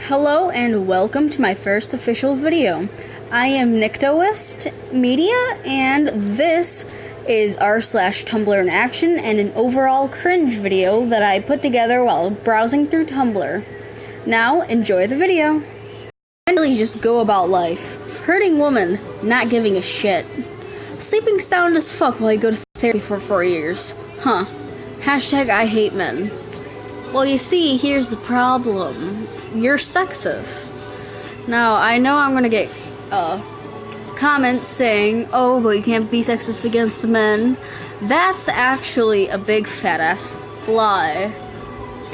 Hello and welcome to my first official video. I am Nyctotist Media and this is r/tumblrinaction and an overall cringe video that I put together while browsing through Tumblr. Now enjoy the video. Really just go about life. Hurting woman, not giving a shit. Sleeping sound as fuck while I go to therapy for 4 years. Huh. Hashtag I hate men. Well, you see, here's the problem. You're sexist. Now, I know I'm gonna get comments saying, oh, but you can't be sexist against men. That's actually a big fat-ass lie.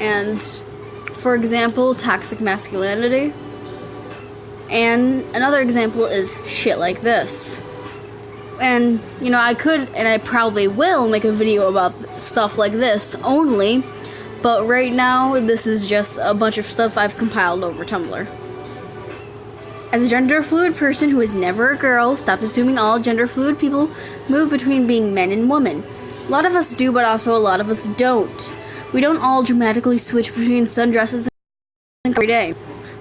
And, for example, toxic masculinity. And another example is shit like this. And, you know, I could, and I probably will, make a video about stuff like this only. But right now, this is just a bunch of stuff I've compiled over Tumblr. As a gender-fluid person who is never a girl, stop assuming all gender-fluid people move between being men and women. A lot of us do, but also a lot of us don't. We don't all dramatically switch between sundresses and every day.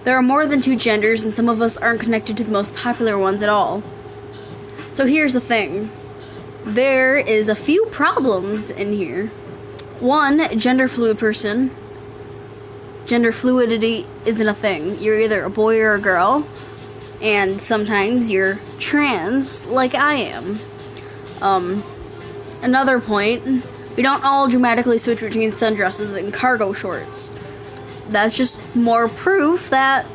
There are more than 2 genders, and some of us aren't connected to the most popular ones at all. So here's the thing. There is a few problems in here. One, gender fluid person. Gender fluidity isn't a thing. You're either a boy or a girl, and sometimes you're trans, like I am. Another point, we don't all dramatically switch between sundresses and cargo shorts. That's just more proof that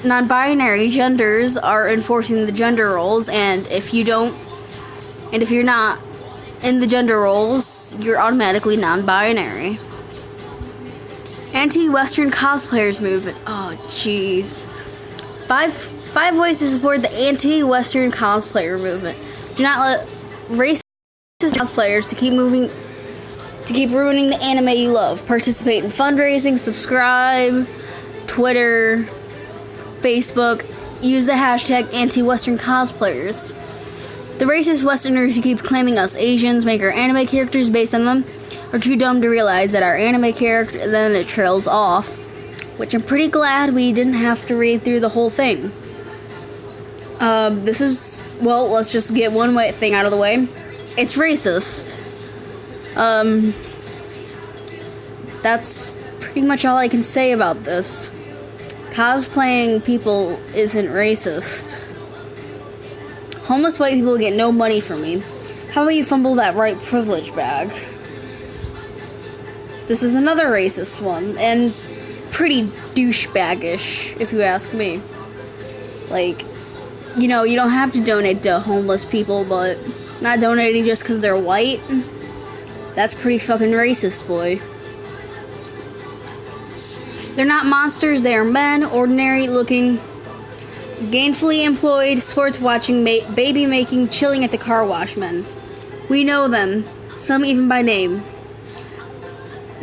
non-binary genders are enforcing the gender roles, and if you're not in the gender roles, you're automatically non-binary. Anti-Western cosplayers movement. Oh, jeez. Five ways to support the anti-Western cosplayer movement. Do not let racist cosplayers to keep ruining the anime you love. Participate in fundraising, subscribe, Twitter, Facebook. Use the hashtag anti-Western cosplayers. The racist Westerners who keep claiming us Asians make our anime characters based on them are too dumb to realize that our anime character then it trails off, which I'm pretty glad we didn't have to read through the whole thing. Let's just get one thing out of the way. It's racist. That's pretty much all I can say about this. Cosplaying people isn't racist. Homeless white people get no money from me. How about you fumble that white privilege bag? This is another racist one, and pretty douchebaggish, if you ask me. Like, you know, you don't have to donate to homeless people, but not donating just because they're white? That's pretty fucking racist, boy. They're not monsters, they are men, ordinary looking, gainfully employed, sports watching, baby making, chilling at the car wash men. We know them, some even by name.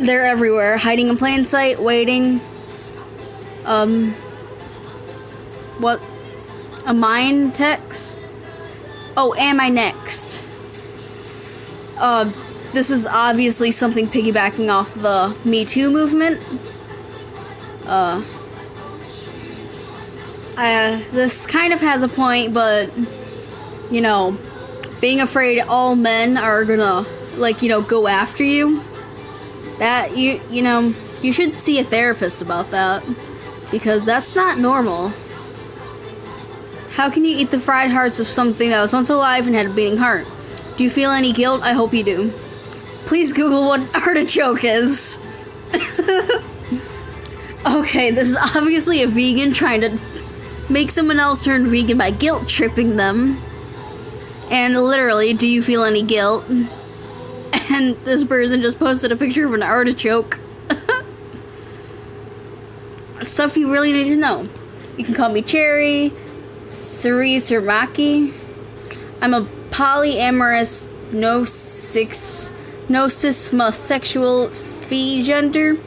They're everywhere, hiding in plain sight, waiting. What? A mine text? Oh, am I next? This is obviously something piggybacking off the Me Too movement. This kind of has a point, but, you know, being afraid all men are gonna, go after you, that, you should see a therapist about that, because that's not normal. How can you eat the fried hearts of something that was once alive and had a beating heart? Do you feel any guilt? I hope you do. Please Google what artichoke is. Okay, this is obviously a vegan trying to make someone else turn vegan by guilt tripping them. And literally, do you feel any guilt? And this person just posted a picture of an artichoke. Stuff you really need to know. You can call me Cherry, Cerise or Maki. I'm a polyamorous, no cisma-sexual gender,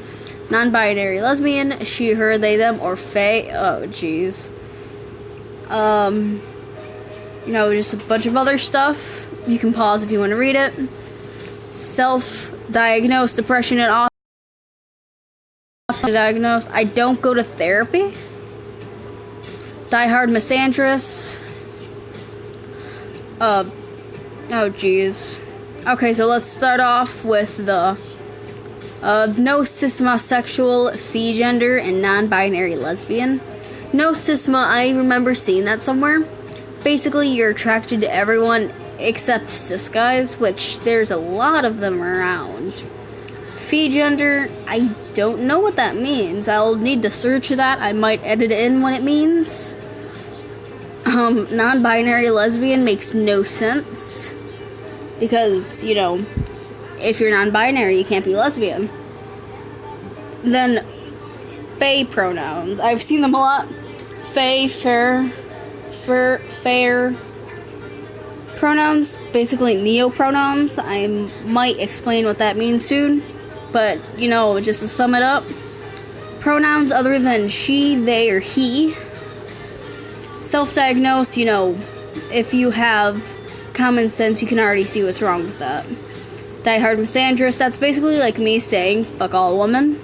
non-binary lesbian, she, her, they, them, or fae. Oh, jeez. Just a bunch of other stuff. You can pause if you want to read it. Self-diagnosed depression and diagnosed. I don't go to therapy. Diehard misandrous. Oh jeez. Okay, so let's start off with the no cisma sexual, phi gender, and non-binary lesbian. No cisma, I remember seeing that somewhere. Basically, you're attracted to everyone except cis guys, which there's a lot of them around. Phi gender, I don't know what that means. I'll need to search that. I might edit in what it means. Non-binary lesbian makes no sense. Because, you know, if you're non-binary, you can't be lesbian. Then, fae pronouns. I've seen them a lot. Fae, fair pronouns, basically neo-pronouns. I might explain what that means soon. But, you know, just to sum it up, pronouns other than she, they, or he. Self-diagnose, you know, if you have common sense, you can already see what's wrong with that. Diehard misandrous, that's basically like me saying, fuck all women,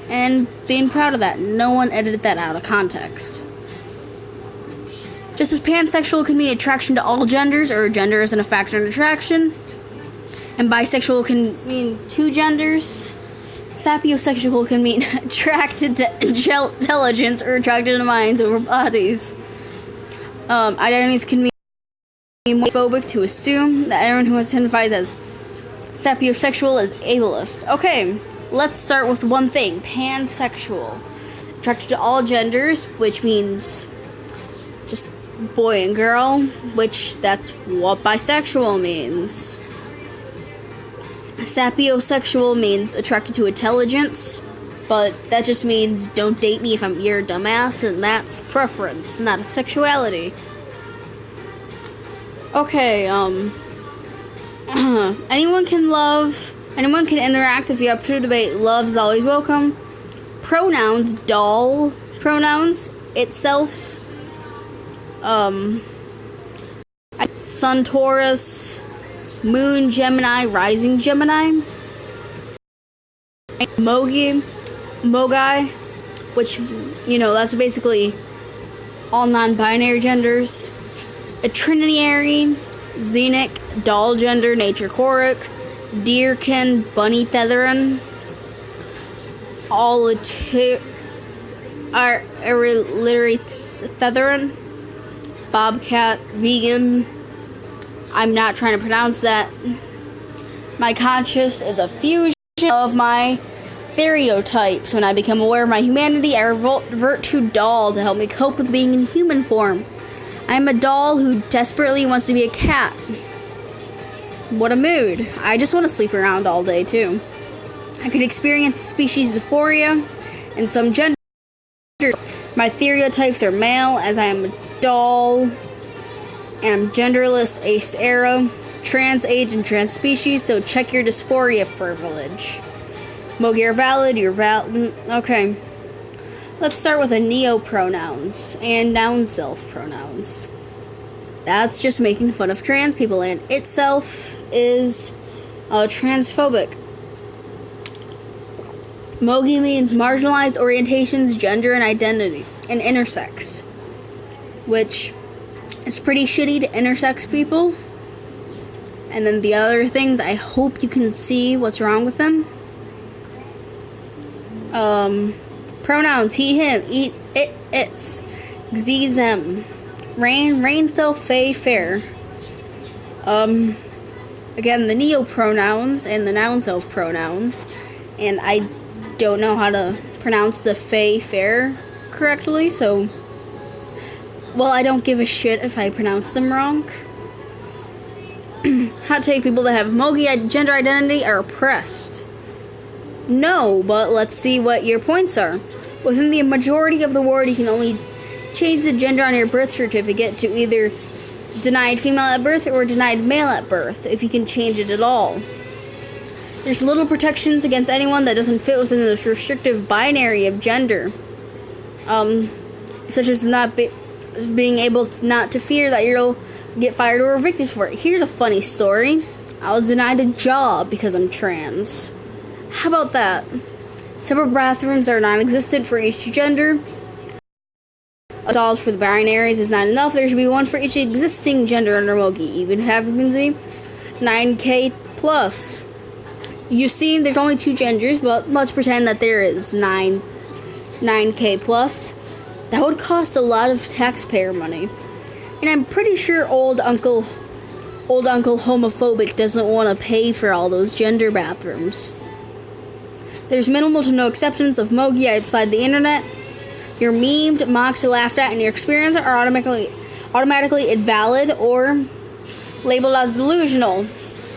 and being proud of that. No one edited that out of context. Just as pansexual can mean attraction to all genders, or gender isn't a factor in attraction, and bisexual can mean two genders, sapiosexual can mean attracted to intelligence or attracted to minds over bodies. Identities can mean homophobic to assume that everyone who identifies as sapiosexual is ableist. Okay, let's start with one thing. Pansexual. Attracted to all genders, which means just boy and girl, which that's what bisexual means. Sapiosexual means attracted to intelligence, but that just means don't date me if you're a dumbass, and that's preference, not a sexuality. Okay, anyone can love, anyone can interact if you have to debate. Love is always welcome. Pronouns, doll pronouns, itself, Sun Taurus, Moon Gemini, Rising Gemini, Mogai, which, you know, that's basically all non-binary genders. A trinitary, Xenic, doll gender, nature choric, deerkin, bunny featherin, alliterate featherin, bobcat, vegan. I'm not trying to pronounce that. My conscious is a fusion of my stereotypes. When I become aware of my humanity, I revert to doll to help me cope with being in human form. I'm a doll who desperately wants to be a cat. What a mood. I just want to sleep around all day, too. I could experience species dysphoria in some genders. My stereotypes are male, as I am a doll, and I'm genderless, ace arrow, trans age, and trans species, so check your dysphoria privilege. Mogi, you're valid, okay. Let's start with the neo-pronouns and noun-self pronouns. That's just making fun of trans people, and itself is transphobic. Mogi means marginalized orientations, gender, and identity, and intersex, which is pretty shitty to intersex people. And then the other things, I hope you can see what's wrong with them. Pronouns, he, him, it, it's, xy, them, rain, self, fae, fair. Again, the neo-pronouns and the noun-self pronouns, and I don't know how to pronounce the fae, fair correctly, so, well, I don't give a shit if I pronounce them wrong. Hot take, people that have Mogi gender identity are oppressed. No, but let's see what your points are. Within the majority of the world, you can only change the gender on your birth certificate to either denied female at birth or denied male at birth, if you can change it at all. There's little protections against anyone that doesn't fit within this restrictive binary of gender. Such as being able not to fear that you'll get fired or evicted for it. Here's a funny story. I was denied a job because I'm trans. How about that? Separate bathrooms are non-existent for each gender. Stalls for the binaries is not enough. There should be one for each existing gender under Mogi. Even happens to be 9K plus. You see, there's only 2 genders, but let's pretend that there is 9K plus. That would cost a lot of taxpayer money. And I'm pretty sure old Uncle homophobic doesn't want to pay for all those gender bathrooms. There's minimal to no acceptance of Mogi outside the internet. You're memed, mocked, laughed at, and your experiences are automatically invalid or labeled as delusional.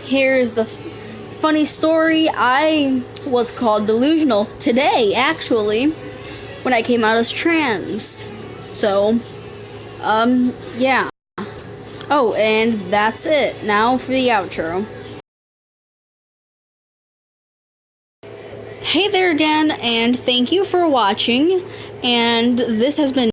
Here's the funny story. I was called delusional today, actually, when I came out as trans. So, yeah. Oh, and that's it. Now for the outro. Hey there again, and thank you for watching, and this has been